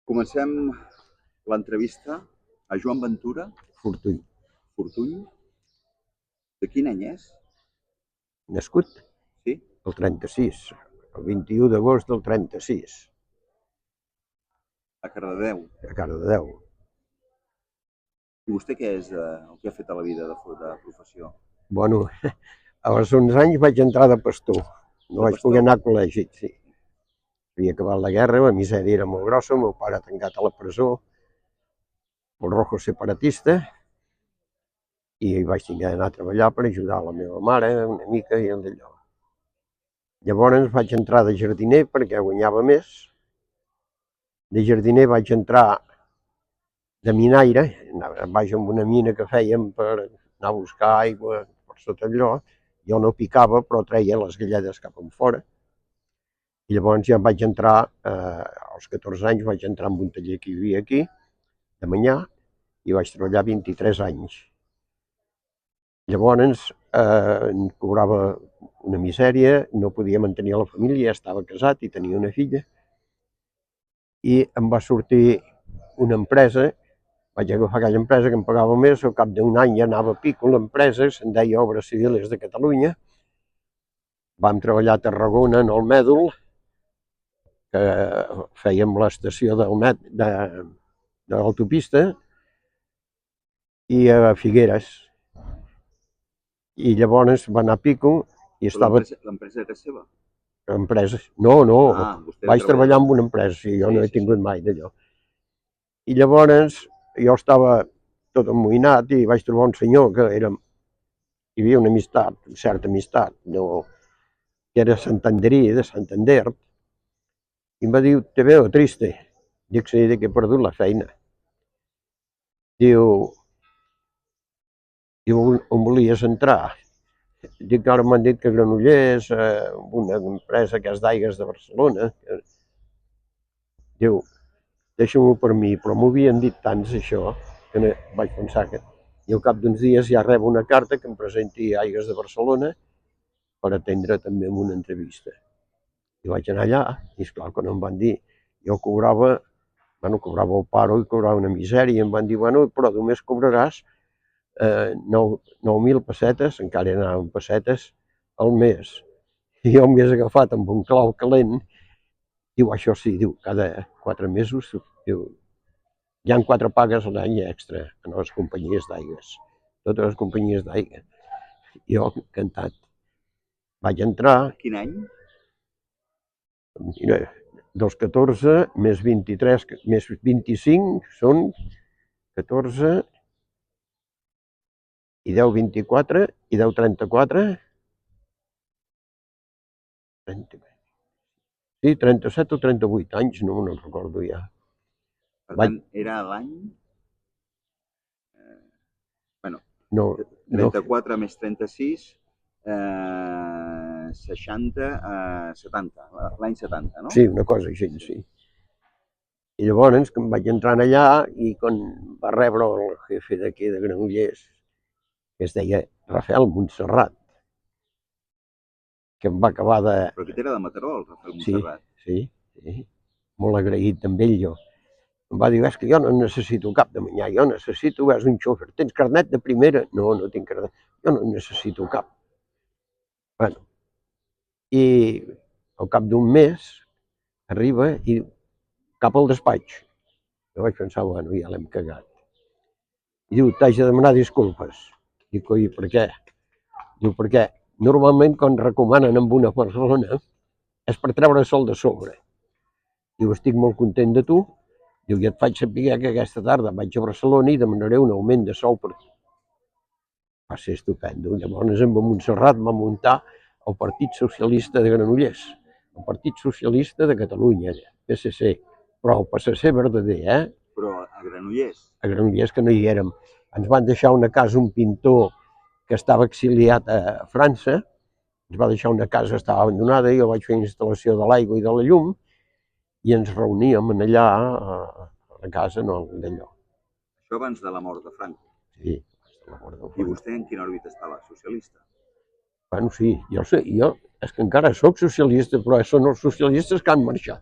Comencem l'entrevista a Joan Ventura Fortuny. Fortuny. De quin any és? Nascut Sí? el 36, el 21 d'agost del 36, A Cardedeu. a Cardedeu. I vostè què és el que ha fet a la vida de professió? Bueno, als 11 anys vaig entrar de pastor. No vaig poder anar a col·legi, sí. Havia acabat la guerra, la misèria era molt grossa, el meu pare tancat a la presó, el rojo separatista, i vaig haver d'anar a treballar per ajudar la meva mare, una mica, i d'allò. Llavors vaig entrar de jardiner perquè guanyava més. De jardiner vaig entrar de minaire, vaig amb una mina que fèiem per anar a buscar aigua per sota allò. Jo no picava, però treia les galledes cap enfora. I llavors ja vaig entrar, als 14 anys vaig entrar en un taller que hi havia aquí, de Manyà, i vaig treballar 23 anys. Llavors cobrava una misèria, no podia mantenir la família, ja estava casat i tenia una filla, i em va sortir una empresa. Vaig agafar aquella empresa que em pagava més, al cap d'un any ja anava a pico l'empresa, se'n deia Obres Civiles de Catalunya. Vam treballar a Tarragona, en el Mèdol, que fèiem l'estació de l'autopista, i a Figueres. I llavors va anar a pico i estava... L'empresa era seva? Empresa? No, vaig treballar en una empresa, sí, jo no he tingut mai d'allò. I llavors jo estava tot emmoïnat i vaig trobar un senyor que hi havia una amistat, una certa amistat, que era santanderí, de Santander, i em va dir, te veo triste. Dic, sí, que he perdut la feina. Diu, on volies entrar? Dic, ara m'han dit que Granollers, una empresa que és d'aigües de Barcelona. Diu, deixa-m'ho per mi, però m'ho havien dit tants això, que vaig pensar que... I al cap d'uns dies ja rebo una carta que em presenti a Aigües de Barcelona per atendre també en una entrevista. I vaig anar allà, i esclar, quan em van dir, jo cobrava el paro i cobrava una misèria, i em van dir, bueno, però només cobraràs 9.000 pessetes, encara anaven pessetes, al mes. I jo m'hagués agafat amb un clau calent. Diu, això sí, diu, cada 4 mesos, diu, hi ha 4 pagues a l'any extra en les companyies d'aigües, totes les companyies d'aigua. Jo, encantat. Vaig entrar... Quin any? Mira, dels 14 més 23, més 25 són 14, i 10, 24, i 10, 34... Sí, 37 o 38 anys, no me'n recordo ja. Per tant, era l'any... Bueno, 34 més 36, 60, 70, l'any 70, no? Sí, una cosa així, sí. I llavors, que em vaig entrar allà, i quan va rebre el jefe d'aquí de Granollers, que es deia Rafael Montserrat, que em va acabar de... Però aquest era de Mataró, el Rafael Montserrat. Sí. Molt agraït amb ell, jo. Em va dir, és que jo no necessito cap de Manyà, jo necessito, és un xòfer. Tens carnet de primera? No, no tinc carnet. Jo no necessito cap. Bueno, i al cap d'un mes arriba i cap al despatx. Jo vaig pensar, bueno, ja l'hem cagat. I diu, t'haig de demanar disculpes. Dic, oi, per què? Diu, perquè normalment quan recomanen amb una persona és per treure sol de sobre. Diu, estic molt content de tu. Diu, i et faig saber que aquesta tarda vaig a Barcelona i demanaré un augment de sou per tu. Va ser estupendo. Llavors amb Montserrat va muntar el Partit Socialista de Granollers, el Partit Socialista de Catalunya, PSC, però el PSC verdader, Però a Granollers? A Granollers, que no hi érem. Ens van deixar una casa, un pintor que estava exiliat a França, ens va deixar una casa, estava abandonada, jo vaig fer instal·lació de l'aigua i de la llum, i ens reuníem allà a la casa, no, d'allò. Això abans de la mort de Franco? Sí, abans de la mort de Franco. I vostè en quina òrbita estava? Socialista? Bueno, sí, jo és que encara soc socialista, però són els socialistes que han marxat.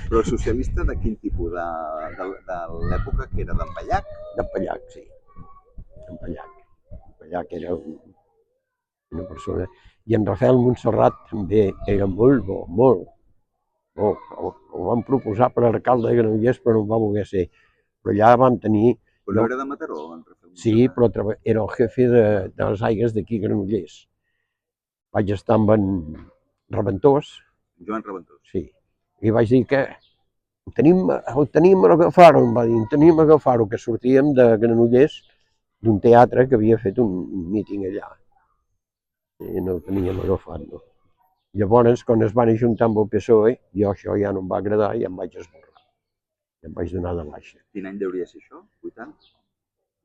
Però socialista de quin tipus? De l'època que era d'en Pallac? D'en Pallac, sí. D'en Pallac. En Pallac era una persona... I en Rafael Montserrat també era molt bo, molt. Ho vam proposar per alcalde de Granollers, però no va voler ser. Però allà vam tenir... Però no era de Mataró, en Rafael Montserrat? Sí, però era el jefe de les aigües d'aquí Granollers. Vaig estar amb en Reventós. Joan Reventós. Sí. I vaig dir que ho tenim a agafar-ho, em va dir, tenim a agafar-ho, que sortíem de Granollers d'un teatre que havia fet un míting allà. I no ho teníem agafat, no. Llavors, quan es van ajuntar amb el PSOE, jo això ja no em va agradar i em vaig esborrar. I em vaig donar de baixa. Quin any deuria ser això? 80?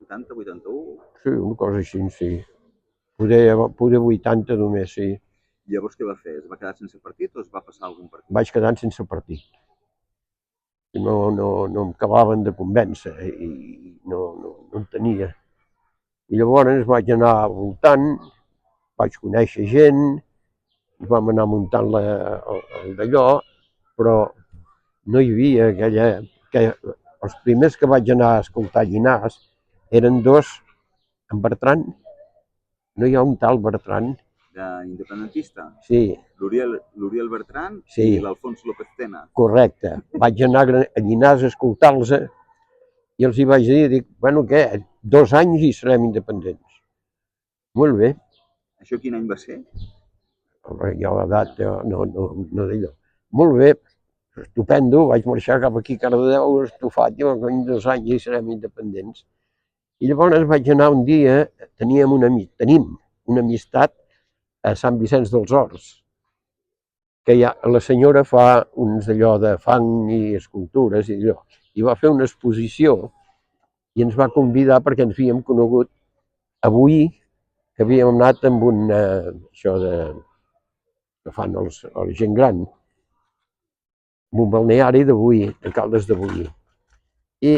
80, 81? Sí, una cosa així, sí. Poder 80 només, sí. Llavors què va fer? Es va quedar sense partit o es va passar a algun partit? Vaig quedar sense partit. No em acabaven de convèncer i no en tenia. I llavors vaig anar voltant, vaig conèixer gent, vam anar muntant el d'allò, però no hi havia aquella... Els primers que vaig anar a escoltar Llinars eren dos, en Bertran, no hi ha un tal Bertran? Independentista? Sí. L'Oriol Bertran sí. I l'Alfons López Tena. Correcte. Vaig anar a Llinars a escoltar-los i els hi vaig dir, dic, bueno, què? 2 anys i serem independents. Molt bé. Això quin any va ser? Jo l'edat no d'allò. Molt bé, estupendo, vaig marxar cap aquí a Cardedeu, estufat, jo, en 2 anys i serem independents. I llavors vaig anar un dia, tenim una amistat a Sant Vicenç dels Horts, que la senyora fa uns d'allò de fang i escultures i allò, i va fer una exposició i ens va convidar perquè ens havíem conegut avui, que havíem anat amb això que fan la gent gran, amb un balneari d'Avui, de Caldes de Boí. I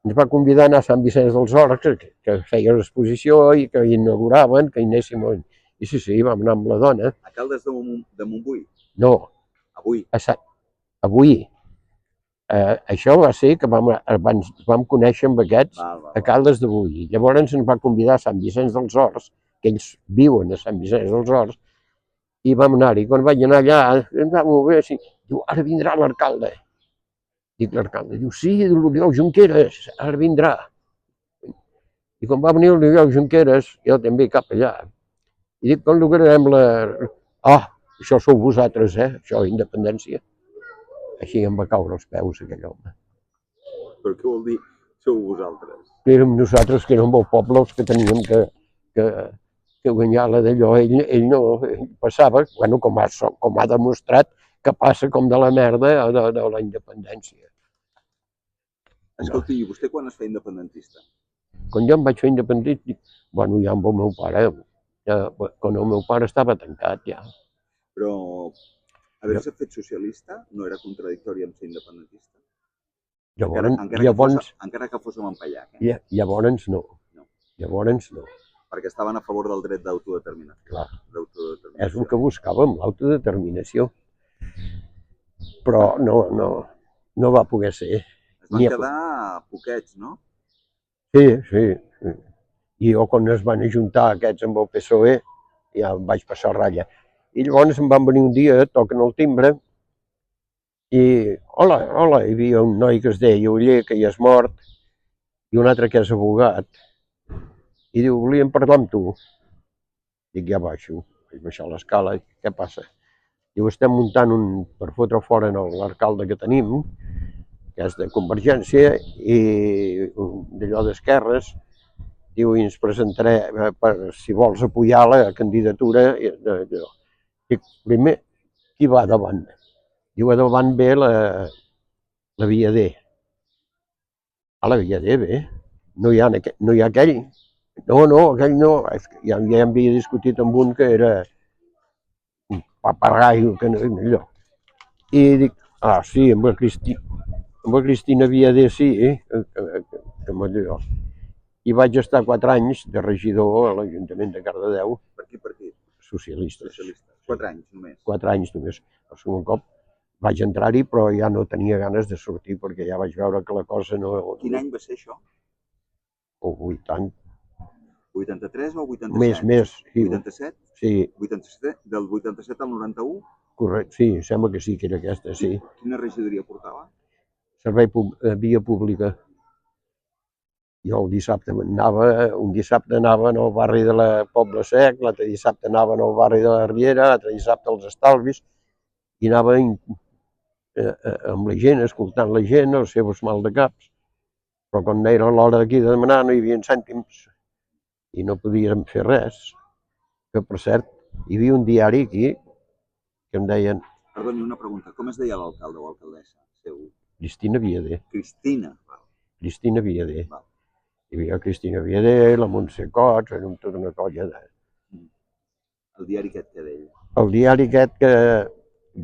ens va convidar a anar a Sant Vicenç dels Horts, que feia l'exposició i que inauguraven, que hi anéssim. I sí, vam anar amb la dona. A Caldes de Montbui? No. Avui? Avui. Això va ser que vam conèixer amb aquests a Caldes de Boí. Llavors ens va convidar a Sant Vicenç dels Horts, que ells viuen a Sant Vicenç dels Horts, i vam anar-hi. Quan vaig anar allà, ens va mover així. Diu, ara vindrà l'alcalde. Dic, l'alcalde. Diu, sí, l'Oriol Junqueras, ara vindrà. I quan va venir l'Oriol Junqueras, jo també cap allà. I dic, quan lograrem això sou vosaltres, això, independència. Així em va caure els peus aquell home. Però què vol dir, sou vosaltres? Érem nosaltres, que érem el poble, els que teníem que guanyar la d'allò. Ell no passava, bueno, com ha demostrat, que passa com de la merda de la independència. Escolti, i vostè quan es fa independentista? Quan jo em vaig fer independentista, bueno, ja amb el meu pare, quan el meu pare estava tancat ja. Però haver-se fet socialista no era contradictori amb ser independentista? Encara que fos amb en Pallac. Llavors no. Llavors no. Perquè estaven a favor del dret d'autodeterminació. Clar. És el que buscàvem, l'autodeterminació. Però no va poder ser. Es van quedar poquets, no? Sí. I jo, quan es van ajuntar aquests amb el PSOE, ja em vaig passar ratlla. I llavors em van venir un dia, toquen el timbre, i hola, hi havia un noi que es deia Oller, que ja és mort, i un altre que és abogat. I diu, volíem parlar amb tu. Dic, ja baixo. Vaig baixar l'escala, què passa? Diu, estem muntant per fotre fora l'alcalde que tenim, que és de Convergència, i d'allò d'esquerres. Diu, i ens presentaré si vols apoyar la candidatura. Dic, primer, qui va davant? Diu, a davant ve la Viader. La Viader ve. No hi ha aquell. No, aquell no. Ja havia discutit amb un que era un papagai, que no allò. I dic, sí, amb la Cristina Viader sí, que m'allò. I vaig estar 4 anys de regidor a l'Ajuntament de Cardedeu. Per quin partit? Socialistes. 4 anys només? 4 anys només. El segon cop Vaig entrar-hi, però ja no tenia ganes de sortir perquè ja vaig veure que la cosa no... Quin any va ser això? O 80, 83 o més, 87? sí, 87? sí, 87? Del 87 al 91? correcte, sí, sembla que sí que era aquesta, sí. Quina regidoria portava? Via pública. Jo el dissabte un dissabte anava al barri de la Poble Sec, l'altre dissabte anava al barri de la Riera, l'altre dissabte als Estalvis, i anava amb la gent, escoltant la gent, els seus mal de caps. Però quan era l'hora d'aquí de demanar no hi havia cèntims i no podíem fer res. Que, per cert, hi havia un diari aquí que em deien Perdoni, una pregunta. Com es deia l'alcalde o alcaldessa seu? Cristina Viader. Cristina. Val. Cristina Viader. Val. Hi havia Cristina Viader, la Montse Cots, era tota una colla de... El diari aquest que deia. El diari aquest que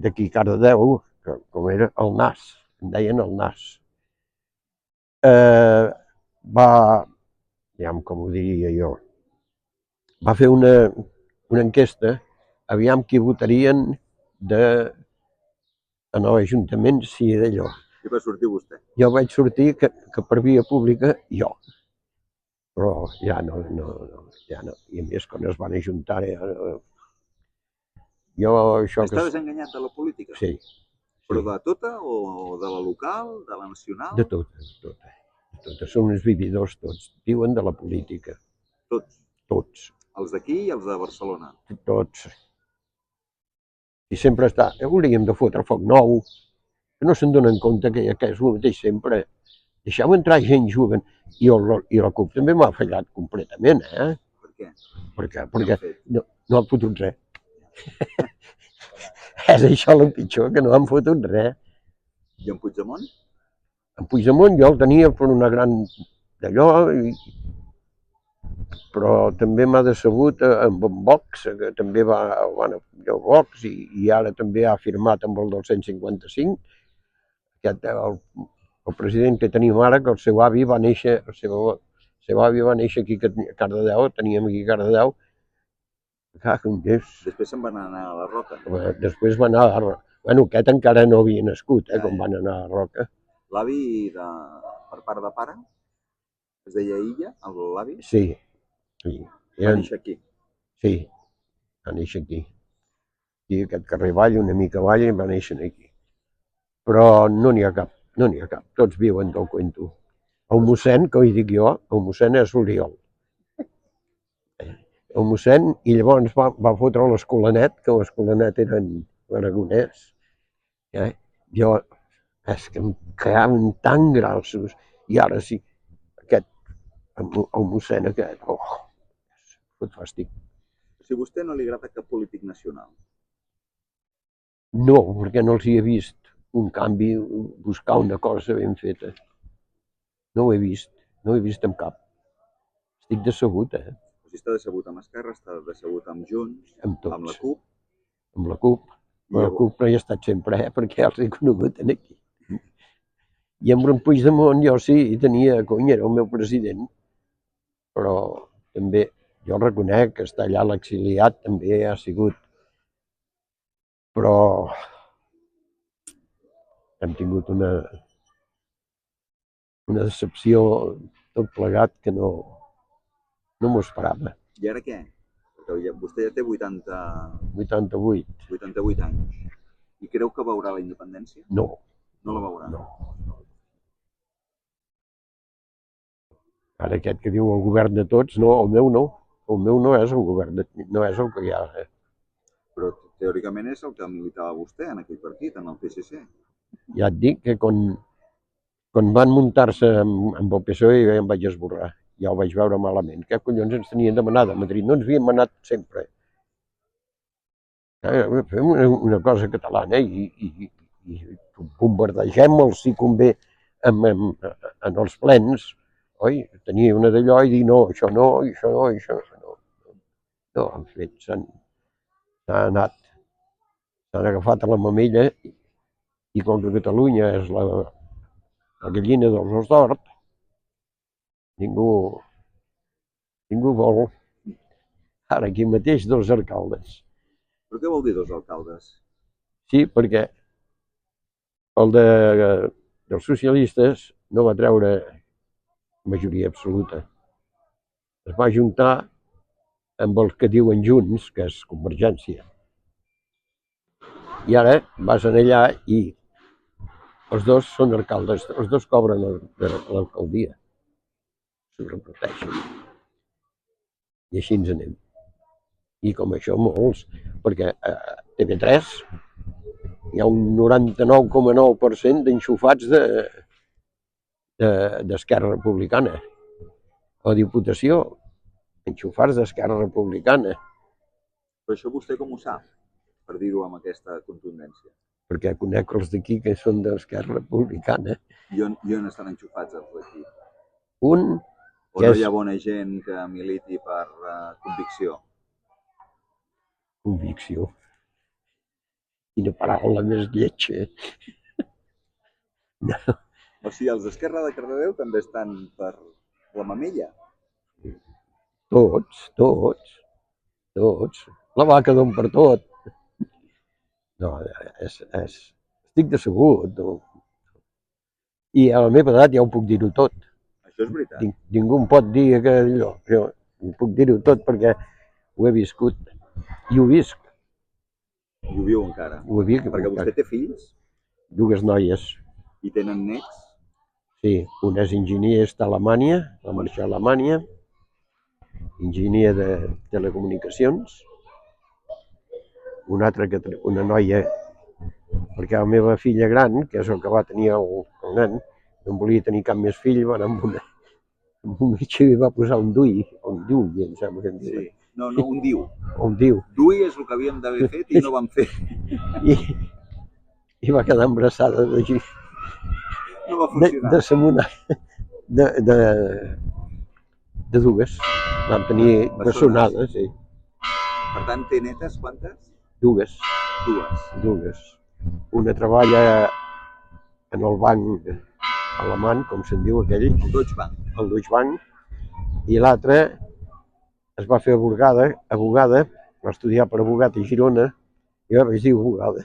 d'aquí Cardedeu, que com era el Nas, em deien el Nas. Va, aviam com ho diria jo, va fer una enquesta, aviam qui votarien en l'Ajuntament si d'allò. I va sortir vostè. Jo vaig sortir que per via pública jo, però ja no, i a més quan es van ajuntar ja no. Jo això que... Està desenganyat de la política? Sí. Però de tota o de la local, de la nacional? De tota, de tota. Són uns vividors tots, viuen de la política. Tots? Tots. Els d'aquí i els de Barcelona? Tots. I sempre hauríem de fotre foc nou, que no se'n donen compte que és el mateix sempre. Deixeu entrar gent jove. I la CUP també m'ha fallat completament, eh? Per què? Perquè no han fotut res. És això el pitjor, que no han fotut res. I en Puigdemont? En Puigdemont jo el tenia per una gran d'allò, però també m'ha decebut amb en Vox, que també va a Vox i ara també ha firmat amb el 255. El president que tenim ara, que el seu avi va néixer, aquí a Cardedeu, teníem aquí a Cardedeu. Després se'n van anar a la Roca. Després va anar a la Roca. Bueno, aquest encara no havia nascut, quan van anar a la Roca. L'avi per part de pare es deia Illa, l'avi? Sí. Va néixer aquí? Sí, va néixer aquí. Aquí, aquest carrer avall, una mica avall, i va néixer aquí. Però no n'hi ha cap, tots viuen del cuento. El mossèn, que ho dic jo, el mossèn és l'Oriol. El mossèn, i llavors va fotre l'Escolanet, que l'Escolanet eren aragonès. Jo, és que em quedaven tan grossos, i ara sí, el mossèn aquest, fot fàstic. Si a vostè no li agrada cap polític nacional? No, perquè no els hi he vist un canvi, buscar una cosa ben feta. No ho he vist amb cap. Estic decebut, Si està decebut amb Esquerra, està decebut amb Junts, amb la CUP. Amb la CUP. La CUP no hi ha estat sempre, perquè els he conegut aquí. I amb en Puigdemont jo sí, tenia, era el meu president, però també jo reconec que estar allà a l'exiliat també ha sigut, però hem tingut una decepció tot plegat que no m'ho esperava. I ara què? Perquè vostè ja té 88 anys. I creu que veurà la independència? No. No la veurà? No. Ara aquest que diu el govern de tots, no, el meu no. El meu no és el govern, no és el que hi ha. Però teòricament és el que militava vostè en aquell partit, en el PSC. Ja et dic que quan van muntar-se amb el PSOE ja em vaig esborrar. Ja ho vaig veure malament. Què collons ens tenien demanat a Madrid? No ens havíem anat sempre. Fem una cosa catalana i bombardegem-los si convé en els plens. Oi? Tenia una d'allò i dir no, això no, això no, això no. No, han fet, s'han agafat a la mamella i com que Catalunya és la gallina dels ous d'or, ningú vol. Ara aquí mateix 2 alcaldes. Però què vol dir 2 alcaldes? Sí, perquè El dels socialistes no va treure majoria absoluta. Es va juntar amb els que diuen Junts, que és Convergència. I ara vas allà i els dos són alcaldes, els dos cobren l'alcaldia. S'ho repeteixen. I així ens anem. I com això molts, perquè a TV3 hi ha un 99,9% d'enxufats d'Esquerra Republicana. A Diputació, enxufats d'Esquerra Republicana. Però això vostè com ho sap, per dir-ho amb aquesta contundència? Perquè conec els d'aquí que són d'Esquerra Republicana. I on estan enxufats els d'aquí? Un O no hi ha bona gent que militi per convicció? Convicció. Quina paraula més lletja. No. O sigui, els d'Esquerra de Cardedeu també estan per la mamella? Tots. La vaca don per tot. No, estic decebut. No. I a la meva edat ja ho puc dir-ho tot. Això és veritat. Ningú em pot dir que allò. Jo puc dir-ho tot perquè ho he viscut. I ho visc. I ho viu encara? Ho he viscut. Perquè vostè té fills? 2 noies. I tenen nets? Sí, una és enginyer, està a Alemanya, va marxar a Alemanya, enginyer de telecomunicacions. Una altra, una noia, perquè la meva filla gran, que és el que va tenir el nen, no volia tenir cap més fill, va anar amb un metge i va posar un Dui, em sembla que en diuen. Sí. No, un diu. Un diu. Dui és el que havíem d'haver fet i no vam fer. I va quedar embarassada d'així. No va funcionar. De Samonar. De 2. Vam tenir bessonades, sí. Per tant, té netes quantes? 2. Una treballa en el banc alemany, com se'n diu aquell. El Deutsche Bank. El Deutsche Bank. I l'altra es va fer abogada, va estudiar per abogat a Girona, i va dir abogada.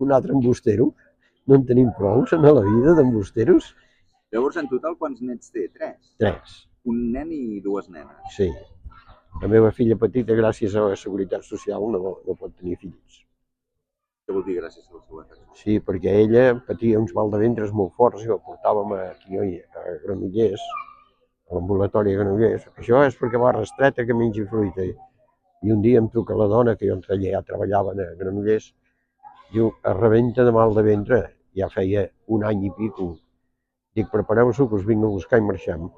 Un altre embustero. No en tenim prou a la vida d'embusteros. Llavors, en total, quants nets té? 3? 3. Un nen i 2 nenes. Sí. La meva filla petita, gràcies a la Seguretat Social, no pot tenir fills. Què vol dir gràcies a la Seguretat Social? Sí, perquè ella patia uns mal de ventres molt forts i la portàvem aquí a Granollers, a l'ambulatori de Granollers. Això és perquè va restreta que mengi fruita. I un dia em truca la dona, que jo entre allà treballava a Granollers, diu, es rebenta de mal de ventre. Ja feia un any i pico. Dic, prepareu-vos que us vinc a buscar i marxem.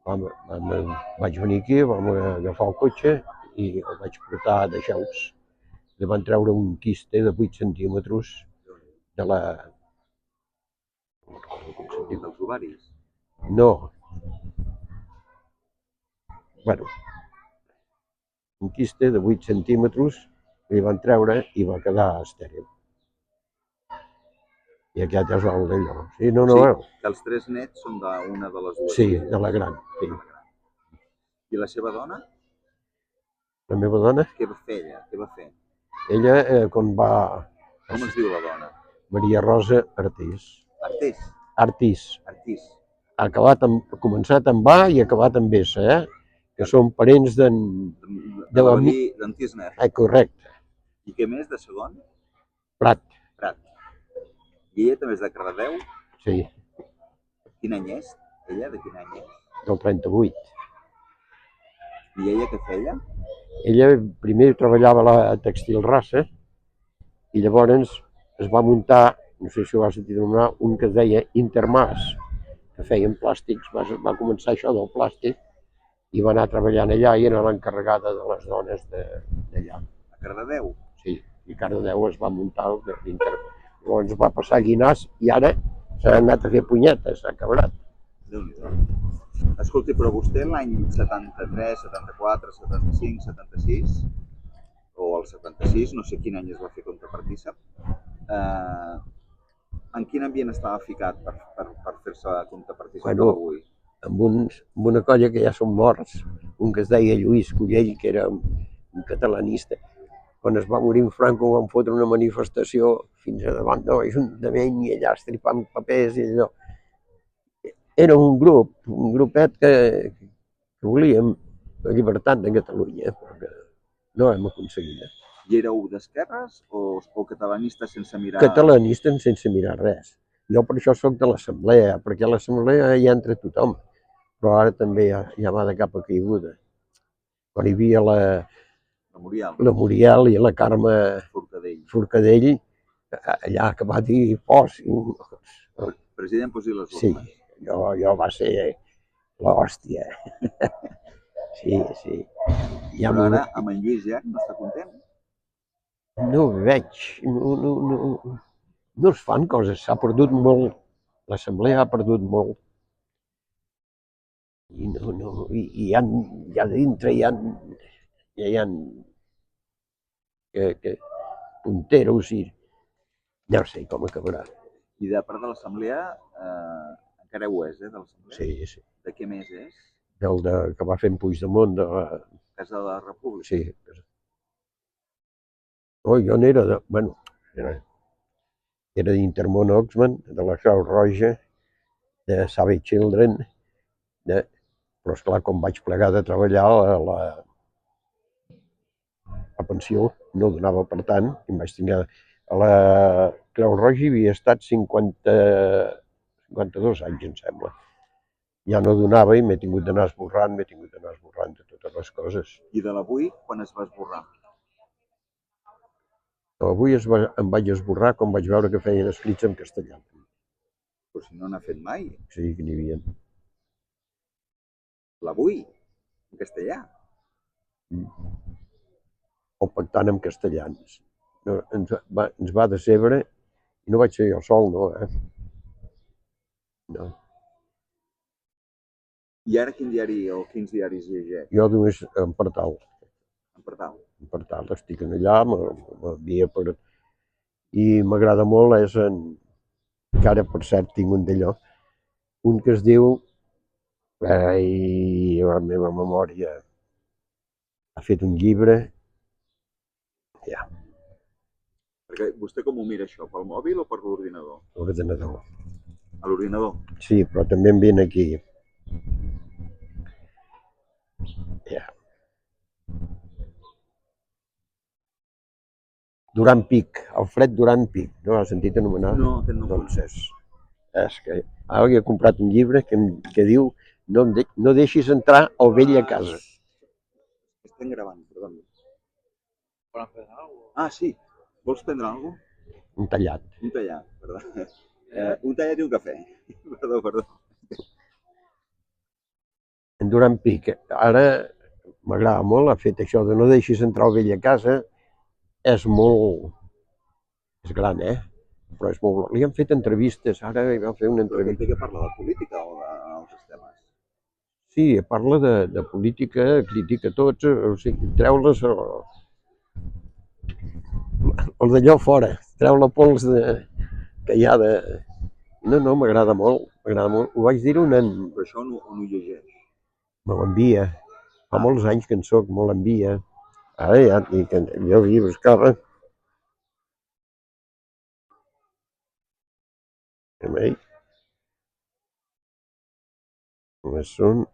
Vaig venir aquí, vam agafar el cotxe i el vaig portar a Deixeus. Li van treure un quiste de 8 centímetres de la... Dels ovaris? No. Bueno, un quiste de 8 centímetres li van treure i va quedar estèril. I aquest és el d'allò. Sí, no, que els 3 nets són d'una de les 2. Sí, de la gran. Sí. I la seva dona? La meva dona? Què va fer ella? Què va fer? Ella, quan va... Com es diu la dona? Maria Rosa Artís. Artís. Ha començat amb A i ha acabat amb S, que són parents d'en Tisner. Correcte. I què més, de segon? Prat. I ella també és de Cardedeu? Sí. Quin any és? Ella de quin any és? Del 38. I ella què feia? Ella primer treballava a la Textil Rasa i llavors es va muntar, no sé si ho has sentit anomenar, un que es deia Intermas, que feien plàstics, va començar això del plàstic i va anar treballant allà i era l'encarregada de les dones d'allà. A Cardedeu? Sí, i Cardedeu es va muntar l'Intermas. Llavors va passar a Guinàs i ara s'ha anat a fer punyetes, s'ha acabat. Déu-n'hi-do. Escolti, però vostè l'any 73, 74, 75, 76, o el 76, no sé quin any es va fer contrapartícip, en quin ambient estava ficat per fer-se contrapartícip avui? Amb una colla que ja són morts, un que es deia Lluís Collell, que era un catalanista. quan es va morir en Franco van fotre una manifestació fins a davant de l'Ajuntament i allà estripant papers i allò. Era un grupet que volíem la llibertat de Catalunya, però que no hem aconseguit. I éreu d'esquerres o catalanistes sense mirar... Catalanistes sense mirar res. Jo per això sóc de l'Assemblea, perquè a l'Assemblea hi entra tothom, però ara també ja va de capa caiguda. Quan hi havia la Muriel i la Carme Forcadell, allà que va dir posin... President, posi les urnes. Sí, jo va ser l'hòstia. Sí. Però ara amb en Lluís Llach no està content? No ho veig, no es fan coses, s'ha perdut molt, l'Assemblea ha perdut molt. I ja dintre hi ha punteros i ja no sé com acabarà. I de part de l'Assemblea, encara ho és, de l'Assemblea? Sí. De què més és? Del que va fer en Puigdemont de la... Casa de la República? Sí. Jo n'era de... Bueno, era d'Intermón Oxfam, de la Creu Roja, de Savage Children, però esclar, quan vaig plegar de treballar, la pensió no donava per tant, i em vaig tenir... A la Creu Roja hi havia estat 52 anys, em sembla. Ja no donava i m'he tingut d'anar esborrant de totes les coses. I de l'avui, quan es va esborrar? Avui em vaig esborrar quan vaig veure que feien escrits en castellà. Però si no n'ha fet mai. Sí, que n'hi havia. L'avui, en castellà. O pactant en castellans. Ens va decebre i no vaig ser jo sol, no. I ara quin diari o quins diaris llegeix? Jo només en Partal. En Partal? En Partal, estic allà, m'envia per... I m'agrada molt, és en... que ara per cert tinc un d'allò, un que es diu... la meva memòria ha fet un llibre... Ja. Perquè vostè com ho mira això, pel mòbil o per l'ordinador? L'ordenador. A l'ordinador? Sí, però també em viene aquí. Ja. Duran Pich, Alfred Duran Pich, no l'has sentit anomenar? No, aquest no. Doncs és que ara he comprat un llibre que diu no deixis entrar el vell a casa. Estem gravant, perdó. Ah, sí. Vols prendre alguna cosa? Un tallat. Un tallat, perdó. Un tallat i un cafè. Perdó. En Duran Pich, ara m'agrada molt, ha fet això de no deixis entrar el vell a casa, és molt... és gran, però és molt... Li han fet entrevistes, ara hi va fer una entrevista... Però què parla de política o d'altres temes? Sí, parla de política, critica tots, o sigui, treu-les els d'allò fora, treu la pols que hi ha de... No, m'agrada molt, ho vaig dir un any. Però això on ho llegeix? Me l'envia, fa molts anys que en soc, me l'envia. Ara ja et dic, jo hi buscava. Només són...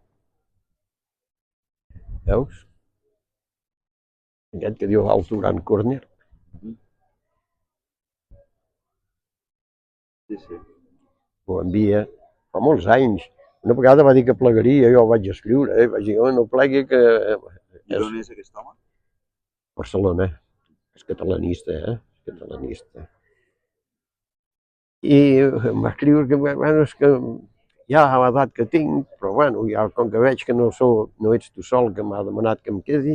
Veus? Aquest que diu Alt Duran Corner. Sí. M'ho envia, fa molts anys. Una vegada va dir que plegaria, jo el vaig escriure, vaig dir, no plegui que... I d'on és aquest home? Barcelona, és catalanista, catalanista. I em va escriure que, bueno, és que ja a l'edat que tinc, però bueno, ja com que veig que no ets tu sol que m'ha demanat que em quedi,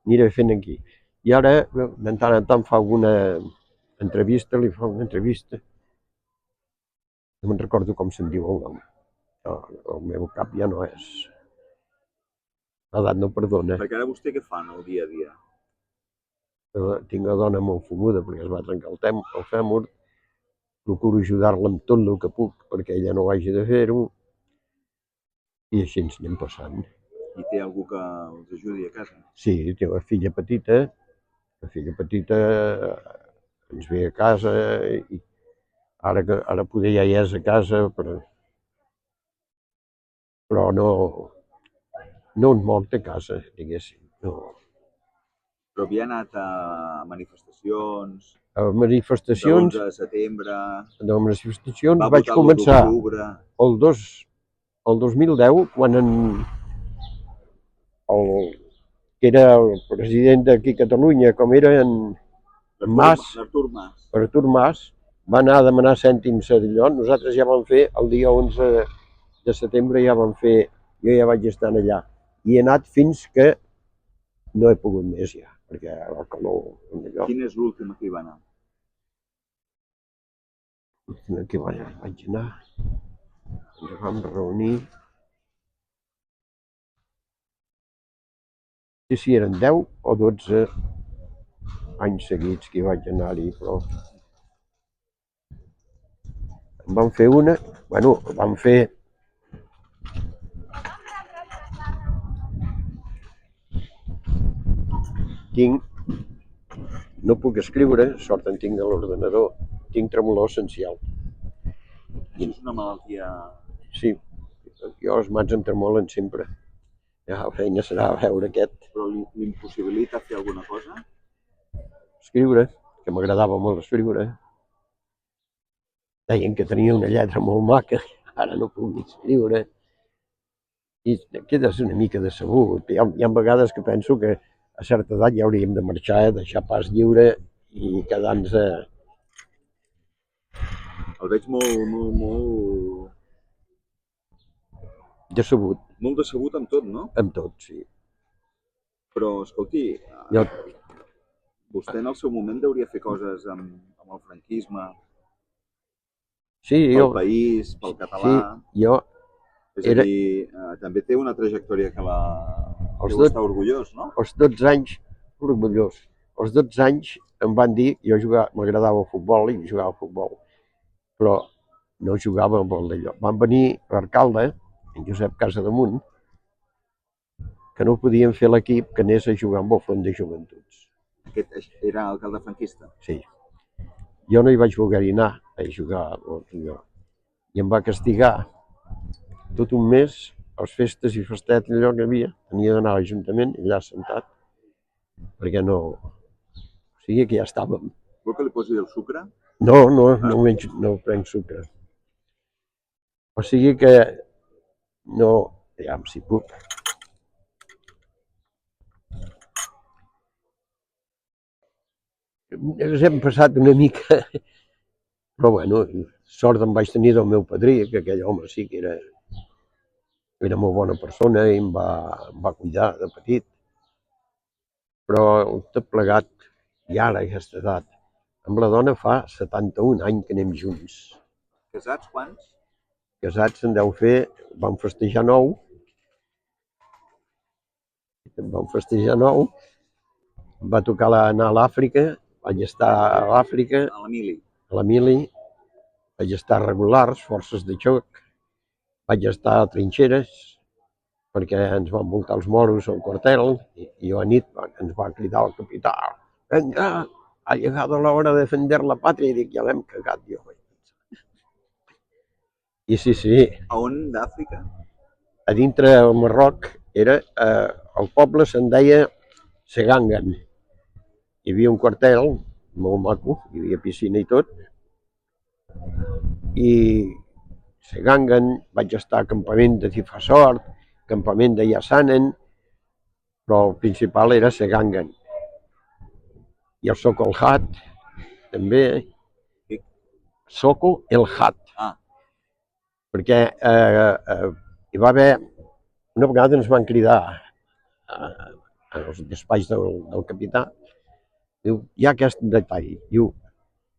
aniré fent aquí. I ara, de tant en tant, fa alguna entrevista, li fa una entrevista. No me'n recordo com se'n diu el nom. El meu cap ja no és... L'edat no perdona. Perquè ara vostè què fa en el dia a dia? Tinc una dona molt fumuda perquè es va trencar el fèmur. Procuro ajudar-la amb tot el que puc perquè ella no hagi de fer-ho. I així ens anem passant. I té algú que els ajudi a casa? Sí, té una filla petita, La filla petita ens ve a casa i ara poder ja hi és a casa, però no ens moc de casa, diguéssim. No. Però havia anat a manifestacions, A de manifestacions, l'11 de setembre, va vaig votar l'1 començar d'octubre. el 2010, quan que era el president d'aquí a Catalunya, com era en L'Artur Mas. Artur Mas, va anar a demanar cèntims a d'allò. Nosaltres ja vam fer, el dia 11 de setembre ja vam fer, jo ja vaig estar allà. I he anat fins que no he pogut més ja, perquè el calor... Quina és l'última que hi va anar? L'última que vaig anar, ens vam reunir... No sé si eren 10 o 12 anys seguits que hi vaig anar-hi, però... En vam fer una, vam fer... No puc escriure, sort en tinc de l'ordenador, tinc tremolor essencial. Això és una malaltia... Sí, jo els mans em tremolen sempre. Ja la feina serà a veure aquest. Però l'impossibilita fer alguna cosa? Escriure, que m'agradava molt escriure. Deien que tenia una lletra molt maca, ara no puc escriure. I quedes una mica decebut. Hi ha vegades que penso que a certa edat ja hauríem de marxar, deixar pas lliure i quedar-nos... El veig molt... decebut. Molt decebut amb tot, no? Amb tot, sí. Però, escolti, vostè en el seu moment hauria fer coses amb el franquisme, sí, pel país, pel català... Sí, jo... És a dir, també té una trajectòria que deu estar orgullós, no? Als 12 anys, orgullós. Als 12 anys em van dir, m'agradava el futbol i jugava a futbol, però no jugava amb el d'allò. Van venir l'alcalde, en Josep Casademunt, que no podien fer l'equip que anés a jugar amb el Front de Joventuts. Aquest era alcalde franquista? Sí. Jo no hi vaig voler anar a jugar allò. I em va castigar tot un mes, les festes i festets, allò que havia, tenia d'anar a l'Ajuntament, allà sentat, perquè no... O sigui que ja estàvem. Vol que li posi el sucre? No prenc sucre. O sigui que no... Aviam si puc. Ens hem passat una mica... Però bueno, sort em vaig tenir del meu padrí, que aquell home sí que era molt bona persona i em va cuidar de petit. Però tot plegat, i ara a aquesta edat, amb la dona fa 71 anys que anem junts. Casats quants? Casats en deu fer, vam festejar 9. Va tocar anar a l'Àfrica, vaig estar a l'Àfrica. A la Mili. Vaig estar a regulars, forces de xoc. Vaig estar a trinxeres, perquè ens van voltar els moros al quartel, i a nit ens va cridar el capità: «Venga, ha llegado la hora de defender la pàtria», i dic, ja l'hem cagat, jo. I sí. A on d'Àfrica? A dintre del Marroc era, el poble se'n deia Segangan. Hi havia un quartel molt maco, hi havia piscina i tot, i Segangan, vaig estar a campament de Tifasort, campament de Yassanen, però el principal era Segangan. I el Soko el Hat, també. Soko el Hat. Perquè hi va haver... Una vegada ens van cridar als despatx del capità. Diu, hi ha aquest detall. Diu,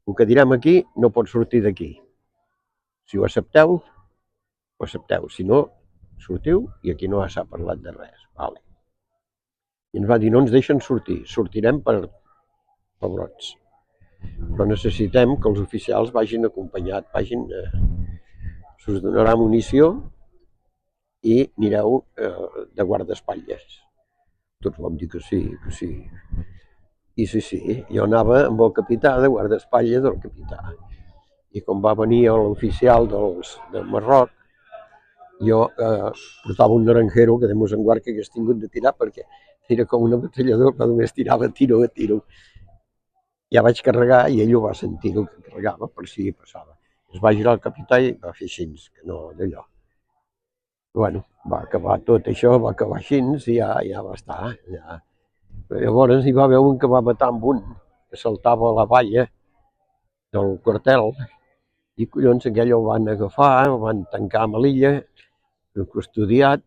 el que direm aquí no pot sortir d'aquí. Si ho accepteu, ho accepteu. Si no, sortiu i aquí no s'ha parlat de res. Vale. I ens va dir, no ens deixen sortir, sortirem per brots. Però necessitem que els oficials vagin acompanyats, s'us donarà munició i anireu de guardaespatlles. Tots vam dir que sí. I sí, jo anava amb el capità de guardaespatlles del capità. I quan va venir l'oficial del Marroc, jo portava un naranjero que de mos enguard que hagués tingut de tirar perquè era com un ametrallador que només tirava tiro a tiro. Ja vaig carregar i ell ho va sentir, el que carregava, per si passava. Es va girar el capità i va fer així, que no d'allò. Bueno, va acabar tot això, va acabar així i ja va estar. Ja. Però llavors hi va haver un que va matar amb un que saltava a la valla del quartel i collons aquell el van agafar, el van tancar a Melilla, custodiat,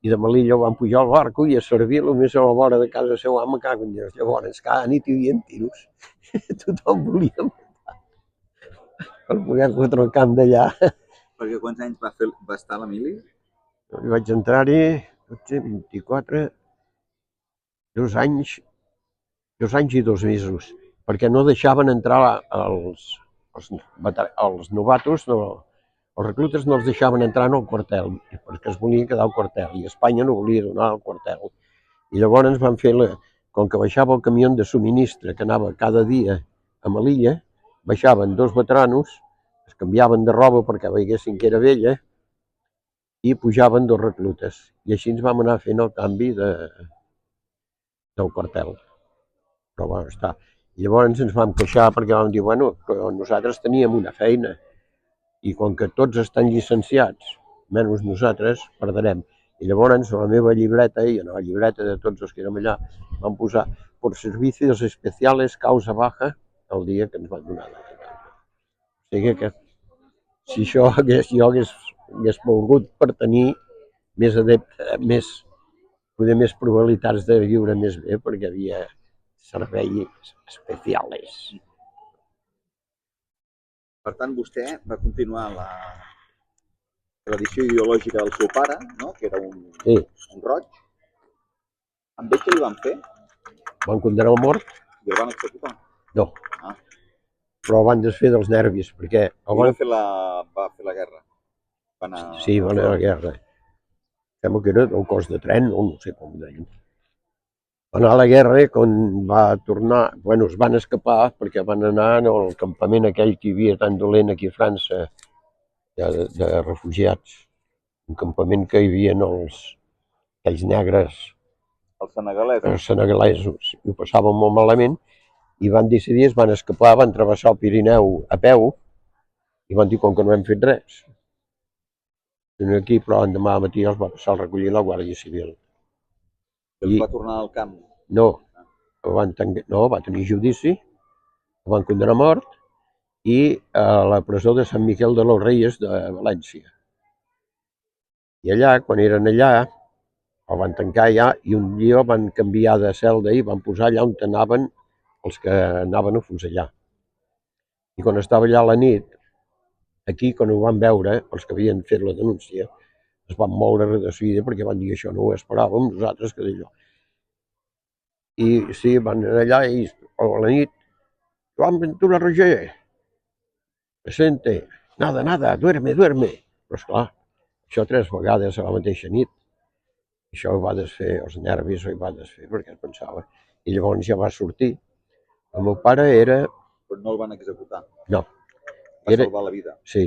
i de Melilla el van pujar al barco i a servir només a la vora de casa seu ama, cago en Déu. Llavors cada nit hi havia tiros. Tothom volia per poder fotre el camp d'allà. Perquè quants anys va estar a la mili? Vaig entrar-hi 24, 2 anys i 2 mesos, perquè no deixaven entrar els novatos, no, els reclutes no els deixaven entrar en el quartel, perquè es volien quedar al quartel, i Espanya no volia donar al quartel. I llavors van fer, com que baixava el camió de subministre que anava cada dia a Melilla, baixaven 2 veteranos, es canviaven de roba perquè veiessin que era vella, i pujaven 2 reclutes. I així ens vam anar fent el canvi del quartel. Però bueno, està. I llavors ens vam queixar perquè vam dir, bueno, però nosaltres teníem una feina i com que tots estan llicenciats, menys nosaltres, perdrem. I llavors a la meva llibreta i a la llibreta de tots els que érem allà vam posar por servicios especiales causa baja el dia que ens van donar d'alta. O sigui que si jo hagués volgut per tenir més més probabilitats de viure més bé perquè havia serveis especials. Per tant, vostè va continuar la tradició ideològica del seu pare, no? Que era un roig. Amb ell què li van fer? Van condenar a mort? I el van executar? No. Però van desfer dels nervis, perquè... Va fer la guerra? Sí, va anar a la guerra. Sembla que era del cos de tren, no sé com ho deien. Va anar a la guerra i quan va tornar... Bueno, es van escapar perquè van anar al campament aquell que hi havia tan dolent aquí a França, de refugiats. Un campament que hi havia aquells negres... Els senegalesos. I ho passaven molt malament i van decidir, es van escapar, van travessar el Pirineu a peu i van dir, com que no hem fet res. Aquí, però demà matí els va passar a recollir la Guàrdia Civil. I va tornar al camp? No, va tenir judici, el van condenar a mort i a la presó de Sant Miquel de los Reyes de València. I allà, quan eren allà, el van tancar allà i un dia el van canviar de celda i van posar allà on anaven els que anaven a fusellar. I quan estava allà a la nit, aquí, quan ho van veure, els que havien fet la denúncia, es van moure de seguida perquè van dir això no ho esperàvem nosaltres que d'allò. I sí, van anar allà i a la nit, Joan Ventura Roger, presente, nada, duerme. Però esclar, això 3 vegades a la mateixa nit. Això ho va desfer, els nervis ho va desfer perquè es pensava. I llavors ja va sortir. El meu pare era... Però no el van executar? No. Va salvar la vida? Sí.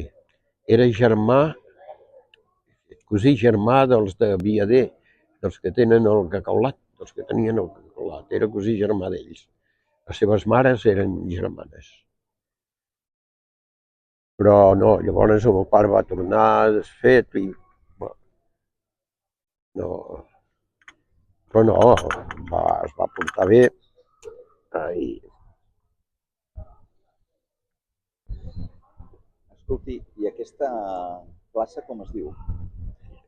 Era cosí germà dels de Viader, dels que tenen el cacaulat, dels que tenien el cacaulat. Era cosí germà d'ells. Les seves mares eren germanes. Però no, llavors el meu pare va tornar desfet i... No, però no, es va portar bé. Escolti, i aquesta plaça com es diu?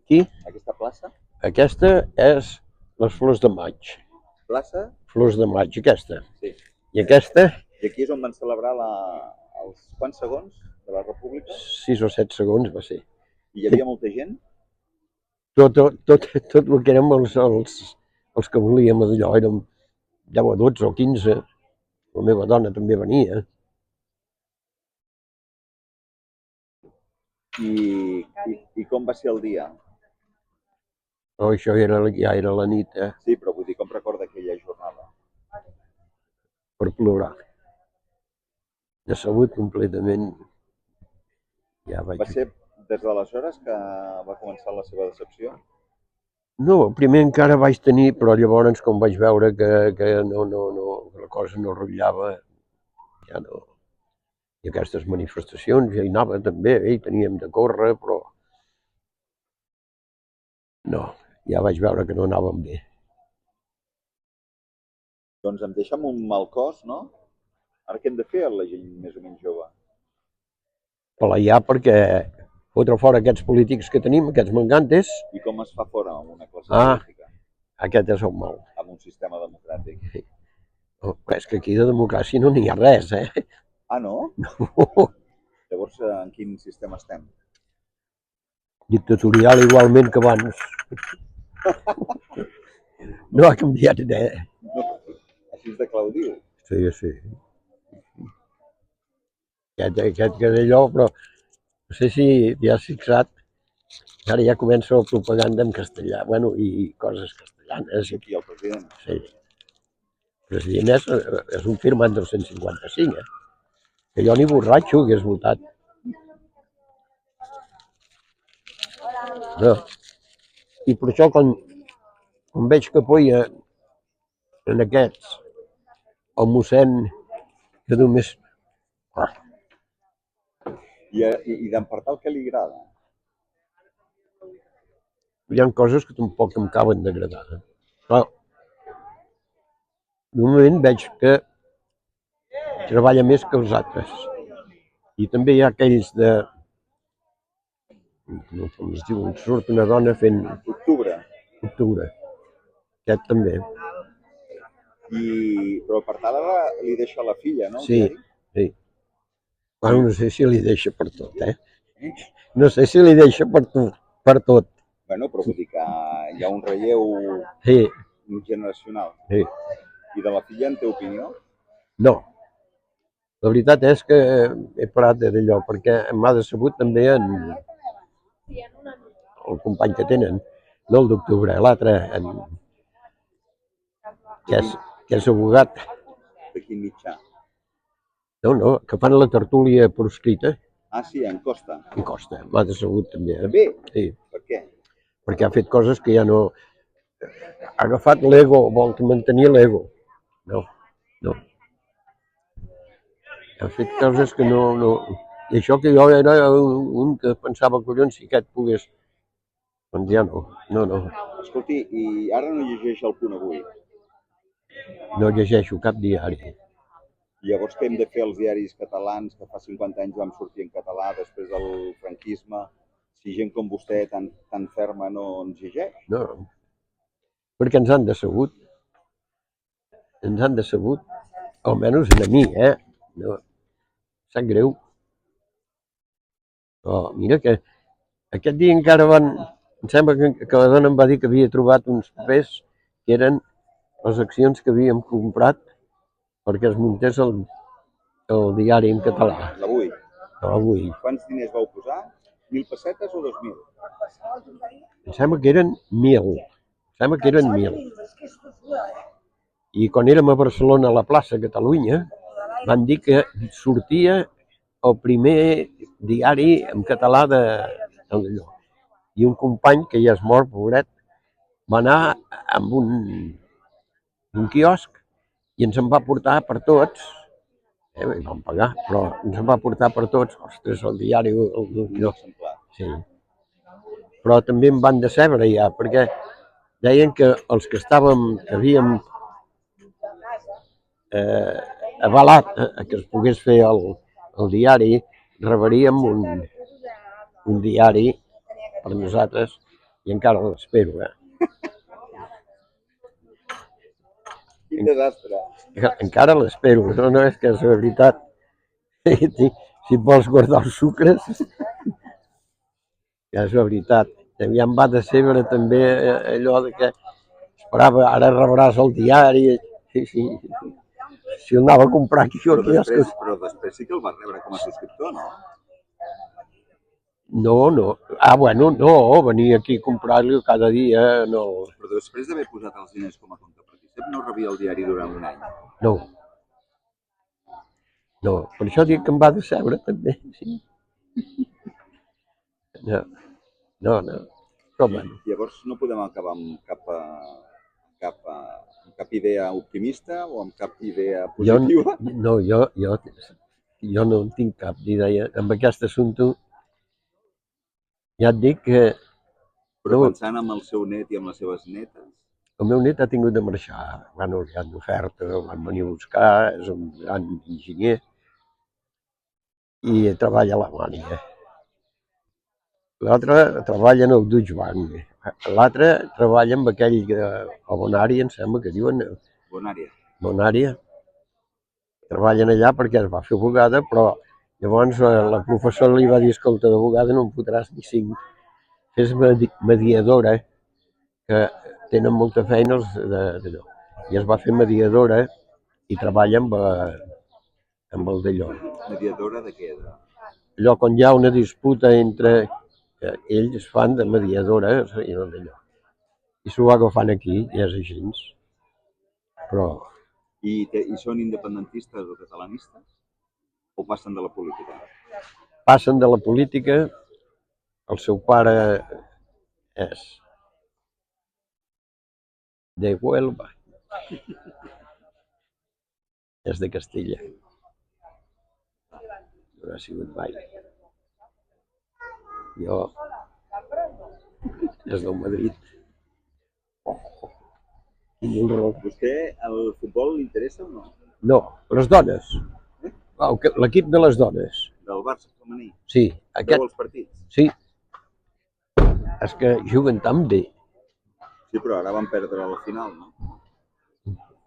Aquí? Aquesta plaça? Aquesta és les Flors de Maig. Plaça? Flors de Maig, aquesta. Sí. I aquesta? I aquí és on van celebrar els quants segons de la República? 6 o 7 segons va ser. I hi havia molta gent? Tot el que érem els que volíem d'allò, érem 10 o 12 o 15. La meva dona també venia. I com va ser el dia? Oh, això ja era la nit, Sí, però vull dir, com recorda aquella jornada? per plorar. Decebut completament. Ja vaig... Va ser des d'aleshores que va començar la seva decepció? No, primer encara vaig tenir, però llavors com vaig veure que no, la cosa no rotllava, ja no. I aquestes manifestacions ja hi anava també, hi teníem de córrer, però no, ja vaig veure que no anàvem bé. Doncs em deixa amb un mal cos, no? Ara què hem de fer la gent més o menys jove? Pelear perquè fotre fora aquests polítics que tenim, aquests mangantes. I com es fa fora amb una classe política? política? Aquest és el mal. Amb un sistema democràtic. Oh, és que aquí de democràcia no n'hi ha res, Ah, no? No. Llavors, en quin sistema estem? Dictatorial igualment que abans. No ha canviat res. No, així és de Claudiu. Sí, sí. Aquest que d'allò, però no sé si ja has fixat, ara ja comença la propaganda en castellà, bueno, i coses castellanes. Aquí el president. Sí. El president és un firmant del 155, que jo ni borratxo hagués votat. No. I per això quan veig que apoya en aquests el mossèn que només... I d'en Partal què li agrada? Hi ha coses que tampoc em acaben d'agradar. Però de moment veig que treballa més que els altres. I també hi ha aquells de... com es diu, surt una dona fent... Octubre. Aquest també. Però Partal ara li deixa la filla, no? Sí, sí. Bueno, no sé si li deixa per tot, No sé si li deixa per tot. Bueno, però vull dir que hi ha un relleu generacional. Sí. I de la filla, en té opinió? No. La veritat és que he parat d'allò, perquè m'ha decebut també el company que tenen, no el d'octubre, l'altre, que és abogat. De quin mitjà? No, que fan la tertúlia proscrita. Ah, sí, en Costa. En Costa, m'ha decebut també. També? Sí. Per què? Perquè ha fet coses que ja no... Ha agafat l'ego, vol mantenir l'ego. No. Ha fet coses que no... I això que jo era un que pensava, collons, si aquest pogués... Doncs ja no. Escolti, i ara no llegeix El Punt Avui? No llegeixo cap diari. Llavors què hem de fer els diaris catalans que fa 50 anys vam sortir en català després del franquisme, si gent com vostè tan ferma no ens llegeix? No, perquè ens han decebut. Almenys a mi, No. Sap greu. Però mira que aquest dia encara em sembla que la dona em va dir que havia trobat uns papers que eren les accions que havíem comprat perquè es muntés el diari en català. L'Avui. Quants diners vau posar? 1.000 pessetes o 2.000? Em sembla que eren 1.000. I quan érem a Barcelona, a la plaça Catalunya, van dir que sortia el primer diari en català d'allò. I un company, que ja és mort, pobret, va anar amb un quiosc i ens en va portar per tots. I vam pagar, però ens en va portar per tots. Ostres, el diari... Sí. Però també em van decebre ja, perquè deien que els que havíem avalat que es pogués fer el diari, rebaríem un diari per nosaltres i encara l'espero. Quin desastre. Encara l'espero, no és que és la veritat. Si vols guardar els sucres, ja és la veritat. Ja em va decebre també allò de que esperava, ara rebràs el diari. Sí. Si el anava a comprar aquí o aquí... Però després sí que el vas rebre com a subscriptor, no? No. Ah, bueno, no, venir aquí a comprar-li cada dia, no. Però després d'haver posat els diners com a compte partícip, no rebia el diari durant un any? No. No, per això dic que em va decebre també, sí. No, no. Però bueno, Llavors no podem acabar amb cap idea optimista o amb cap idea positiva? jo no en tinc cap d'idea. Amb aquest assumpte ja et dic que Però no, pensant en el seu net i amb les seves netes, el meu net ha tingut de marxar. Bueno, li han d'oferta, el van venir a buscar, és un gran enginyer i treballa a Alemanya. L'altre treballa en el Deutsche Bank. L'altre treballa amb aquell a Bonària, em sembla que diuen, Bonària. Bonària. Treballen allà perquè es va fer abogada, però llavors la professora li va dir, escolta, d'abogada no en fotràs ni 5. Fes mediadora, que tenen molta feina d'allò. I es va fer mediadora i treballa amb el d'allò. Mediadora de què? Allò quan hi ha una disputa entre ells fan de mediadora i no d'allò. I s'ho va agafant aquí, i és així. Però I són independentistes o catalanistes? O passen de la política? passen de la política, el seu pare és de Huelva, és de Castilla. No ha sigut mai. Jo és del Madrid. Tinc un raó. Vostè el futbol li interessa o no? No, les dones. L'equip de les dones. Del Barça femení? Sí, Veu els partits? Sí. És que juguen tan bé. Sí, però ara van perdre la final, no?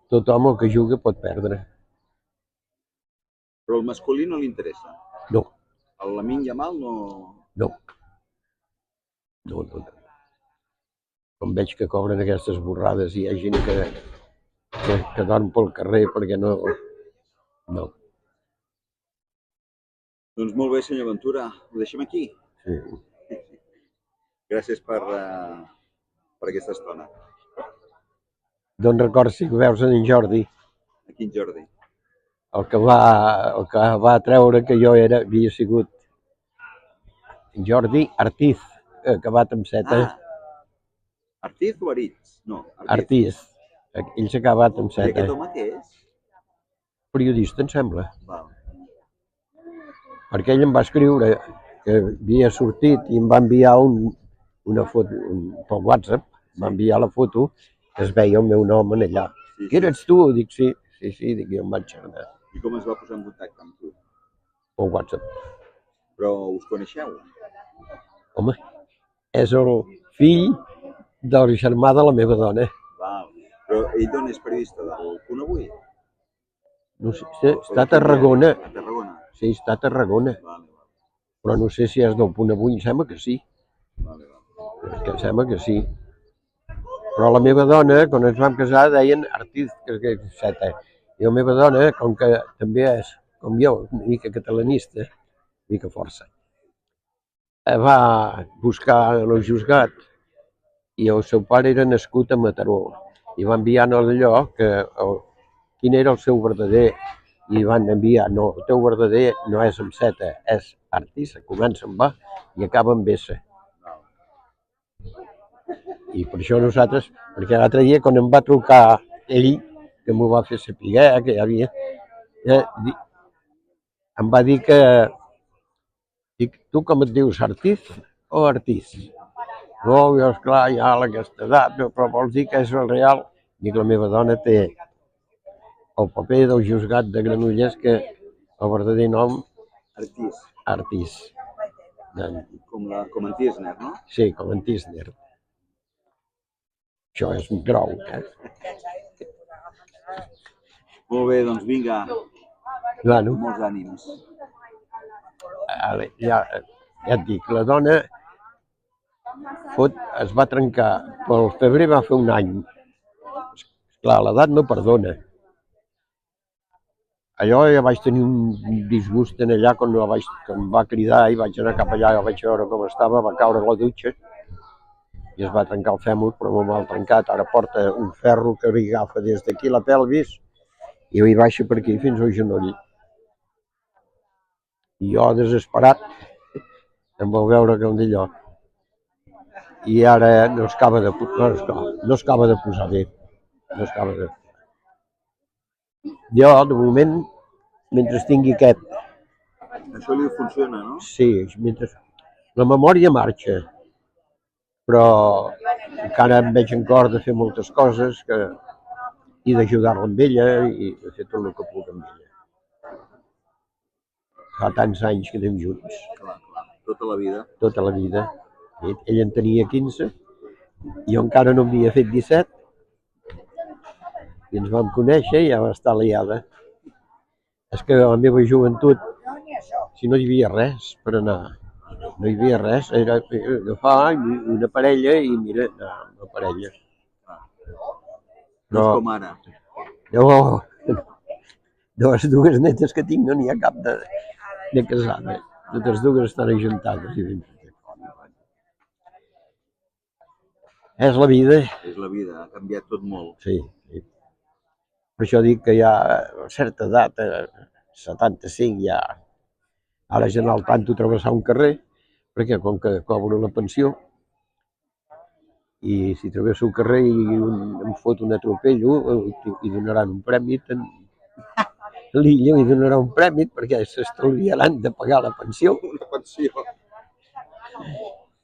Tothom el que juga pot perdre. Però el masculí no li interessa? No. El Lamine Yamal no? No. Com veig que cobren aquestes borrades i hi ha gent que dorm pel carrer perquè no. No. Doncs molt bé, senyor Ventura, ho deixem aquí. Sí. Gràcies per aquesta estona. Doncs record si veus en Jordi. A quin Jordi? El que va treure que jo havia sigut Jordi Artiz, acabat amb Z. Artiz o Aritz? No, Artiz. Ell s'ha acabat amb Z. I aquest home què és? Periodista, em sembla. Val. Perquè ell em va escriure que havia sortit i em va enviar una foto pel WhatsApp, va enviar la foto que es veia el meu nom en allà. Sí. Que eres tu? Dic, sí, dic, jo em vaig xerrar. I com es va posar en contacte amb tu? Pel WhatsApp. Però us coneixeu? Home, és el fill del germà de la meva dona. Val. Però ell d'on és periodista? Del Punt Avui? No sé, està a Tarragona. A Tarragona? Sí, està a Tarragona. Vale. Però no sé si és del Punt Avui, em sembla que sí. Vale. Que em sembla que sí. Però la meva dona, quan ens vam casar, deien Artiz, que és Z. I la meva dona, com que també és, com jo, una mica catalanista, una mica força, va buscar el juzgat i el seu pare era nascut a Mataró i va enviar allò quin era el seu verdader i van enviar, no, el teu verdader no és amb Z, és Artiz, comença amb A i acaba amb S. I per això nosaltres, perquè l'altre dia quan em va trucar ell, que m'ho va fer saber, que ja havia, em va dir que, dic, tu com et dius, Artiz o Artiz? No, jo, esclar, ja a aquesta edat, però vols dir que és el real? Dic, la meva dona té el paper del juzgat de Granollers, que el verdader nom... Artiz. Com en Tisner, no? Sí, com en Tisner. Això és un grau, Molt bé, doncs vinga. Bueno, molts ànims. Ja et dic, la dona es va trencar, pel febrer va fer un any. Clar, l'edat no perdona. Allò ja vaig tenir un disgust en allà quan em va cridar i vaig anar cap allà, vaig veure com estava, va caure a la dutxa i es va trencar el fèmur, però molt mal trencat. Ara porta un ferro que li agafa des d'aquí la pelvis i li baixa per aquí fins al genoll. I jo, desesperat, em vau veure com d'allò. I ara no es acaba de posar bé. No es acaba de... Jo, de moment, mentre tingui aquest... Això li funciona, no? Sí, mentre... La memòria marxa, però encara em veig en cor de fer moltes coses i d'ajudar-la amb ella i de fer tot el que puc amb ella. Fa tants anys que anem junts. Clar, tota la vida. Tota la vida. Ell en tenia 15, jo encara no havia fet 17 i ens vam conèixer i ja va estar liada. És que a la meva joventut, si no hi havia res per anar, no hi havia res, era agafar una parella i mira, una parella. No és com ara. No, de les dues netes que tinc no n'hi ha cap de casada. Totes dues estan ajuntades. És la vida. És la vida, ha canviat tot molt. Sí. Per això dic que ja a certa edat, 75 ja, ara ja no al tanto travessar un carrer, perquè com que cobro la pensió, i si travesso el carrer i em fot un atropello, hi donaran un premi, l'illa li donarà un premi perquè s'estalviaran de pagar la pensió. Una pensió.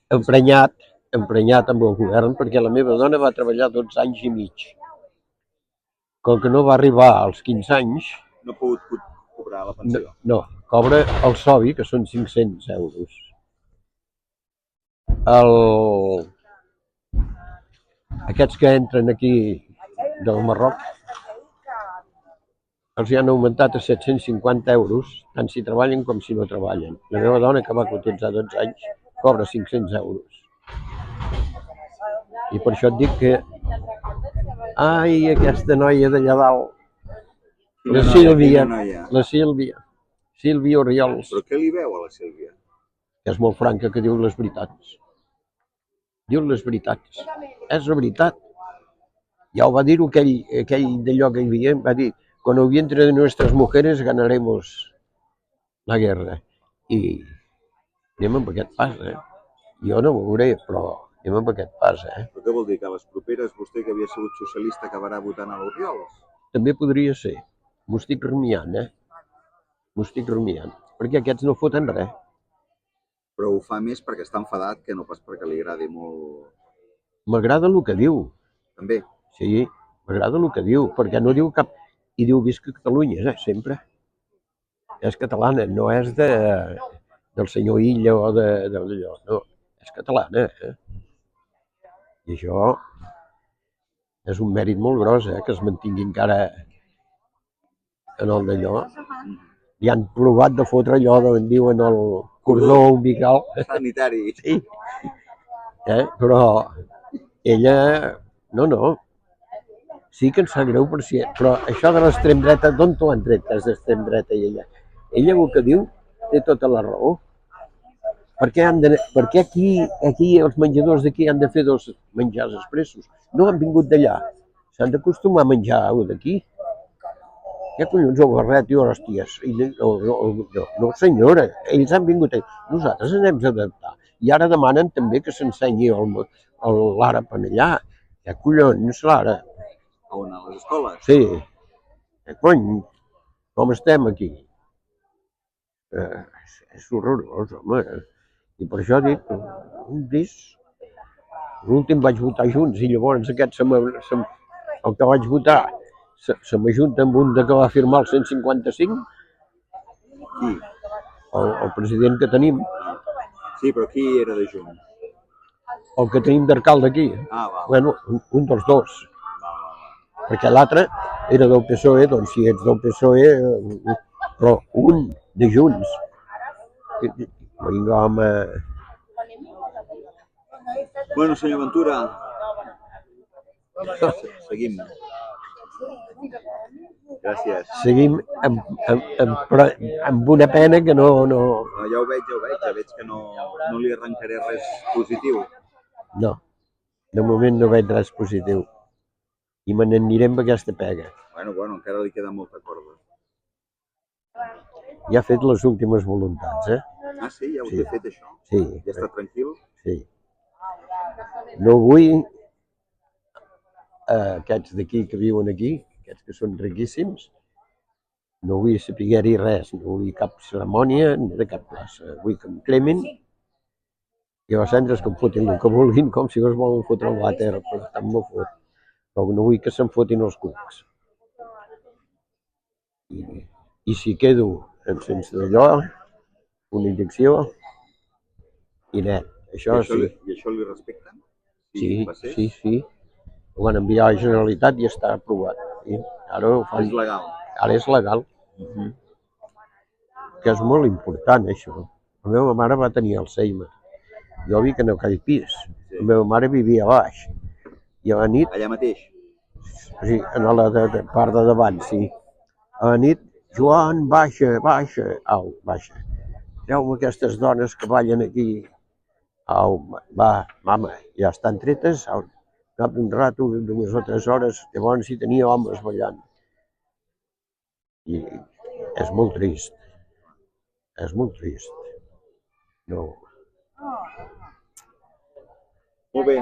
Emprenyat amb el govern, perquè la meva dona va treballar 12 anys i mig. Com que no va arribar als 15 anys... No ha pogut cobrar la pensió. No, cobra el SOBI, que són 500 euros. Aquests que entren aquí del Marroc els han augmentat a 750 euros, tant si treballen com si no treballen. La meva dona, que va cotitzar 12 anys, cobra 500 euros. I per això et dic que... Ai, aquesta noia d'allà dalt, la Sílvia Oriols. Però què li veu a la Sílvia? Que és molt franca, que diu les veritats. Diu les veritats. És la veritat. Ja ho va dir aquell d'allò que hi havia, va dir, cuando vientre de nuestras mujeres ganaremos la guerra. I anem amb aquest pas, Jo no ho veuré, però anem amb aquest pas, Però què vol dir, que a les properes vostè, que havia sigut socialista, acabarà votant a l'Oriols? També podria ser. M'ho estic rumiant, M'ho estic rumiant. Perquè aquests no foten res. Però ho fa més perquè està enfadat que no pas perquè li agradi molt... M'agrada el que diu. També? Sí, m'agrada el que diu, perquè no diu cap... I diu visca Catalunya, sempre. És catalana, no és del senyor Illa o d'allò, no. És catalana, I això és un mèrit molt gros, que es mantingui encara en el d'allò. I han provat de fotre allò d'on diuen el cordó umbilical. Sanitari. Sí. Però ella, no. Sí que ens fa greu, però això de l'extrem dreta, d'on t'ho han tret, que és d'extrem dreta i ella? Ella el que diu té tota la raó. Per què aquí els menjadors d'aquí han de fer 2 menjars expressos? No han vingut d'allà. S'han d'acostumar a menjar d'aquí. Què collons, el barret i hòsties? No, senyora, ells han vingut aquí. Nosaltres ens hem d'adaptar. I ara demanen també que s'ensenyi l'àrab en allà. Què collons, l'àrab? On, a les escoles? Sí. Cony, com estem aquí? És horrorós, home. I per això dic, l'últim vaig votar junts i llavors aquest el que vaig votar se m'ajunta amb un que va firmar el 155. Qui? El president que tenim. Sí, però qui era de Junts? El que tenim d'alcalde aquí. Va. Bueno, un dels dos. Perquè l'altre era del PSOE, doncs si ets del PSOE, però un de Junts. Vinga, home. Bueno, senyor Ventura, seguim. Gràcies. Seguim amb una pena que no... Ja ho veig, ja veig que no li arrencaré res positiu. No, de moment no veig res positiu. I me n'anirem amb aquesta pega. Bueno, encara li queda molta corda. Ja ha fet les últimes voluntats, Ah, sí? Ja ho Sí. té fet, això? Sí, Ja està tranquil? sí. No vull aquests d'aquí que viuen aquí, aquests que són riquíssims, no vull saber-hi res, no vull cap cerimònia ni de cap classe. Vull que em cremin i les cendres que em fotin el que vulguin, com si es volen fotre el vàter, però tant me fot. Però no vull que se'n fotin els cucs. I si quedo sense d'allò, una injecció i net. Això sí, I això li respecten? sí, Si passés? sí. Ho van enviar a la Generalitat i està aprovat. I ara ho fan. És legal. Ara és legal. Que és molt important, això. La meva mare va tenir Alzheimer. Jo vic en aquell pis. La meva mare vivia a baix. I a la nit, Allà mateix? sí, en la part de davant, sí. A la nit, Joan, baixa. Au, baixa. Treu-me aquestes dones que ballen aquí. Au, va, mama, ja estan tretes. Au, cap un rato, 2 o 3 hores, llavors hi tenia homes ballant. I és molt trist. És molt trist. No. Molt bé.